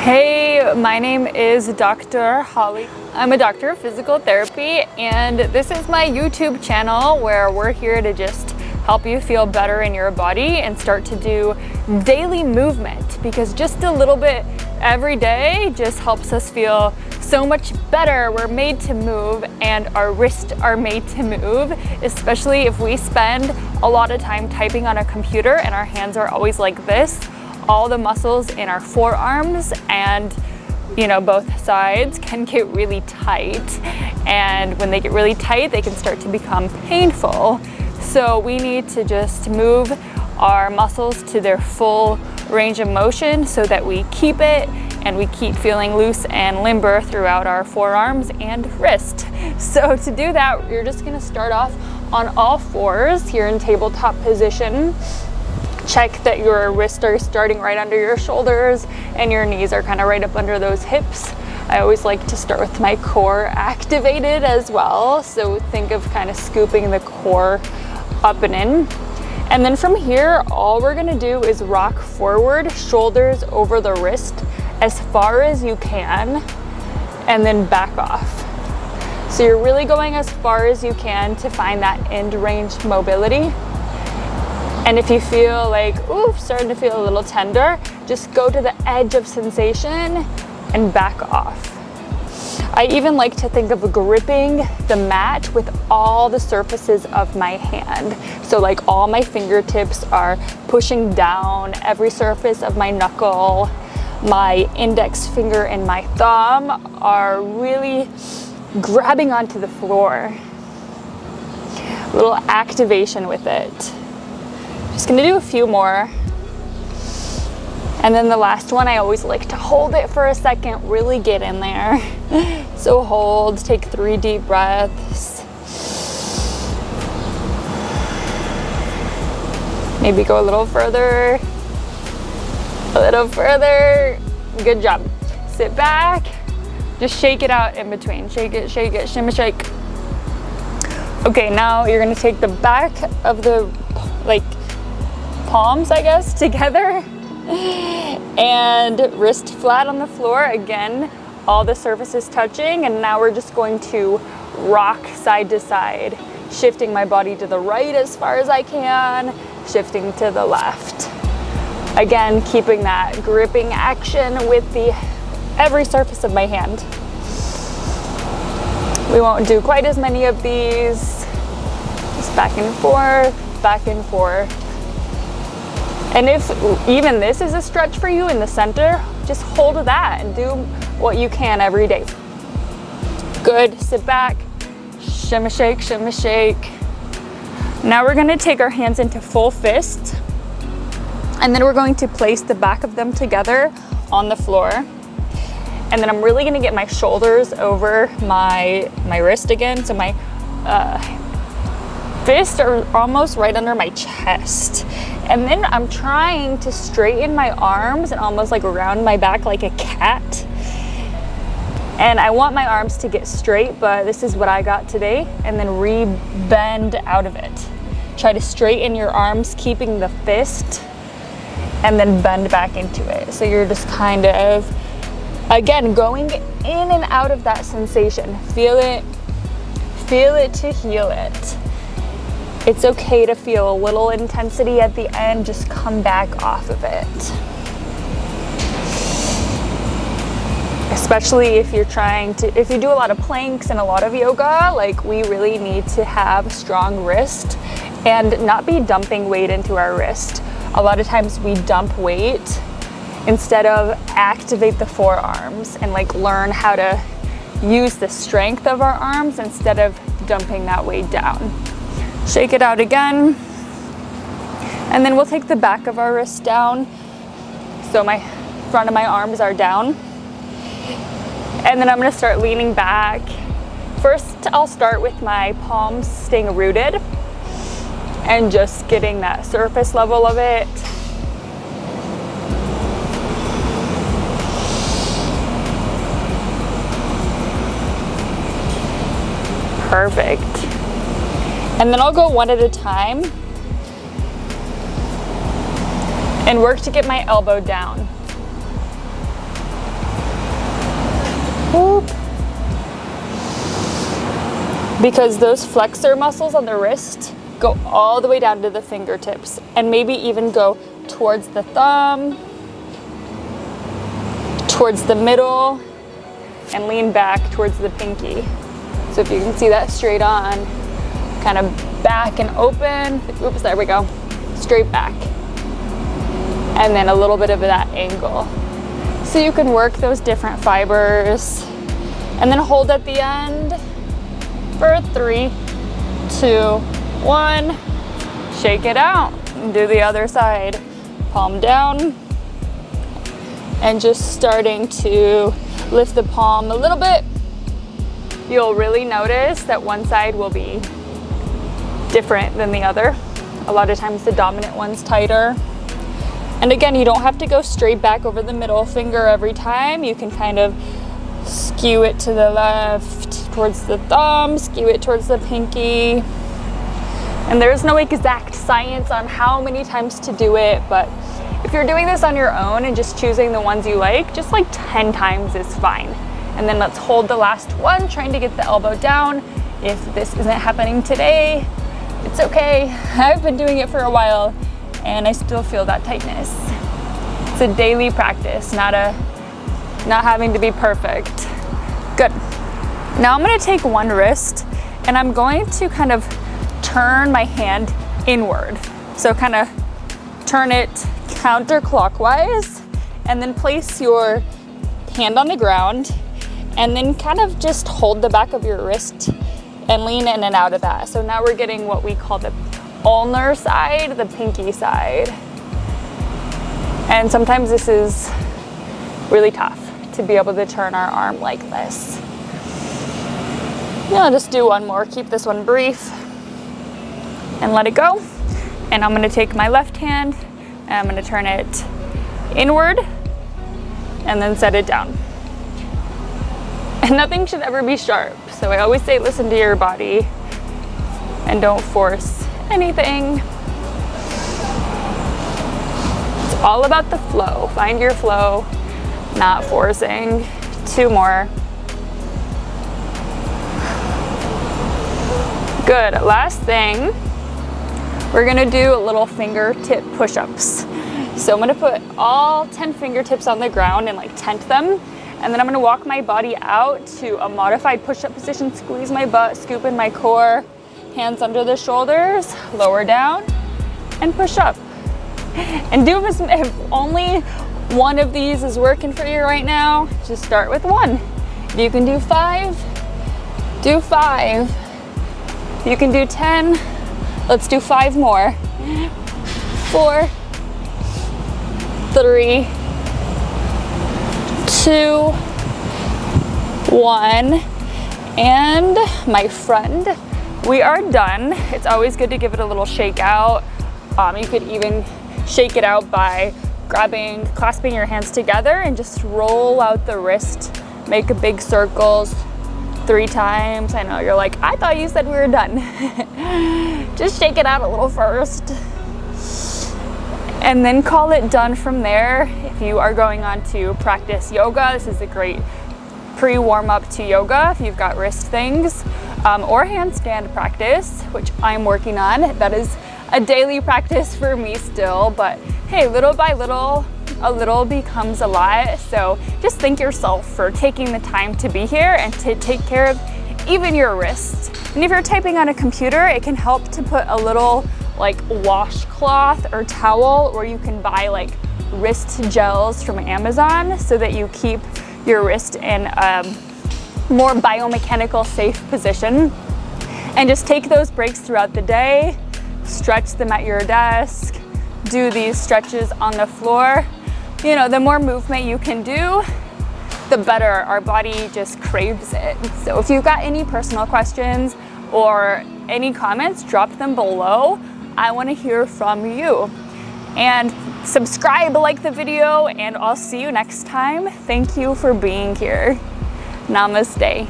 Hey, my name is Dr. Holly. I'm a doctor of physical therapy, and this is my YouTube channel where we're here to just help you feel better in your body and start to do daily movement, because just a little bit every day just helps us feel so much better. We're made to move, and our wrists are made to move, especially if we spend a lot of time typing on a computer and our hands are always like this. All the muscles in our forearms and both sides can get really tight, and when they get really tight they can start to become painful. So we need to just move our muscles to their full range of motion so that we keep it and we keep feeling loose and limber throughout our forearms and wrist. So to do that, you're just going to start off on all fours here in tabletop position. Check that your wrists are starting right under your shoulders and your knees are kind of right up under those hips. I always like to start with my core activated as well. So think of kind of scooping the core up and in. And then from here, all we're gonna do is rock forward, shoulders over the wrist as far as you can, and then back off. So you're really going as far as you can to find that end range mobility. And if you feel like, ooh, starting to feel a little tender, just go to the edge of sensation and back off. I even like to think of gripping the mat with all the surfaces of my hand. So like all my fingertips are pushing down, every surface of my knuckle, my index finger and my thumb are really grabbing onto the floor. A little activation with it. Just gonna do a few more. And then the last one, I always like to hold it for a second, really get in there. So hold, take 3 deep breaths. Maybe go a little further. A little further. Good job. Sit back, just shake it out in between. Shake it, shimmy, shake. Okay, now you're gonna take the back of the, palms, I guess, together and wrist flat on the floor. Again, all the surfaces touching, and now we're just going to rock side to side, shifting my body to the right as far as I can, shifting to the left. Again, keeping that gripping action with every surface of my hand. We won't do quite as many of these. Just back and forth, back and forth. And if even this is a stretch for you in the center, just hold that and do what you can every day. Good, sit back, shimmy shake, shimmy shake. Now we're gonna take our hands into full fist, and then we're going to place the back of them together on the floor. And then I'm really gonna get my shoulders over my wrist again, so my fists are almost right under my chest. And then I'm trying to straighten my arms and almost like around my back like a cat. And I want my arms to get straight, but this is what I got today. And then re-bend out of it. Try to straighten your arms, keeping the fist, and then bend back into it. So you're just kind of, again, going in and out of that sensation. Feel it to heal it. It's okay to feel a little intensity at the end, just come back off of it. Especially if you're if you do a lot of planks and a lot of yoga, we really need to have strong wrist and not be dumping weight into our wrist. A lot of times we dump weight instead of activate the forearms and learn how to use the strength of our arms instead of dumping that weight down. Shake it out again. And then we'll take the back of our wrist down. So my front of my arms are down. And then I'm gonna start leaning back. First, I'll start with my palms staying rooted and just getting that surface level of it. Perfect. And then I'll go one at a time and work to get my elbow down. Whoop. Because those flexor muscles on the wrist go all the way down to the fingertips, and maybe even go towards the thumb, towards the middle, and lean back towards the pinky. So if you can see that straight on, kind of back and open, oops, there we go, straight back. And then a little bit of that angle. So you can work those different fibers, and then hold at the end for 3, 2, 1, shake it out, and do the other side. Palm down, and just starting to lift the palm a little bit. You'll really notice that one side will be different than the other. A lot of times the dominant one's tighter. And again, you don't have to go straight back over the middle finger every time. You can kind of skew it to the left, towards the thumb, skew it towards the pinky. And there's no exact science on how many times to do it, but if you're doing this on your own and just choosing the ones you like, just like 10 times is fine. And then let's hold the last one, trying to get the elbow down. If this isn't happening today, it's okay. I've been doing it for a while and I still feel that tightness. It's a daily practice, not having to be perfect. Good. Now I'm gonna take one wrist and I'm going to kind of turn my hand inward. So kind of turn it counterclockwise, and then place your hand on the ground, and then kind of just hold the back of your wrist and lean in and out of that. So now we're getting what we call the ulnar side, the pinky side. And sometimes this is really tough to be able to turn our arm like this. I'll just do one more, keep this one brief, and let it go. And I'm gonna take my left hand and I'm gonna turn it inward and then set it down. And nothing should ever be sharp. So I always say, listen to your body and don't force anything. It's all about the flow. Find your flow, not forcing. 2 more. Good, last thing. We're gonna do a little fingertip push-ups. So I'm gonna put all 10 fingertips on the ground and like tent them. And then I'm gonna walk my body out to a modified push-up position, squeeze my butt, scoop in my core, hands under the shoulders, lower down, and push up. And do this, if only one of these is working for you right now, just start with 1. If you can do 5, do 5. If you can do 10, let's do 5 more. 4, 3, 2, 1. And my friend, we are done. It's always good to give it a little shake out. You could even shake it out by clasping your hands together and just roll out the wrist. Make a big circles 3 times. I know you're like, I thought you said we were done. Just shake it out a little first. And then call it done from there. If you are going on to practice yoga, this is a great pre-warm-up to yoga if you've got wrist things, or handstand practice, which I'm working on. That is a daily practice for me still, but hey, little by little, a little becomes a lot. So just thank yourself for taking the time to be here and to take care of even your wrists. And if you're typing on a computer, it can help to put a little like washcloth or towel, or you can buy like wrist gels from Amazon so that you keep your wrist in a more biomechanical safe position. And just take those breaks throughout the day, stretch them at your desk, do these stretches on the floor. You know, the more movement you can do, the better. Our body just craves it. So if you've got any personal questions or any comments, drop them below. I want to hear from you. And subscribe, like the video, and I'll see you next time. Thank you for being here. Namaste.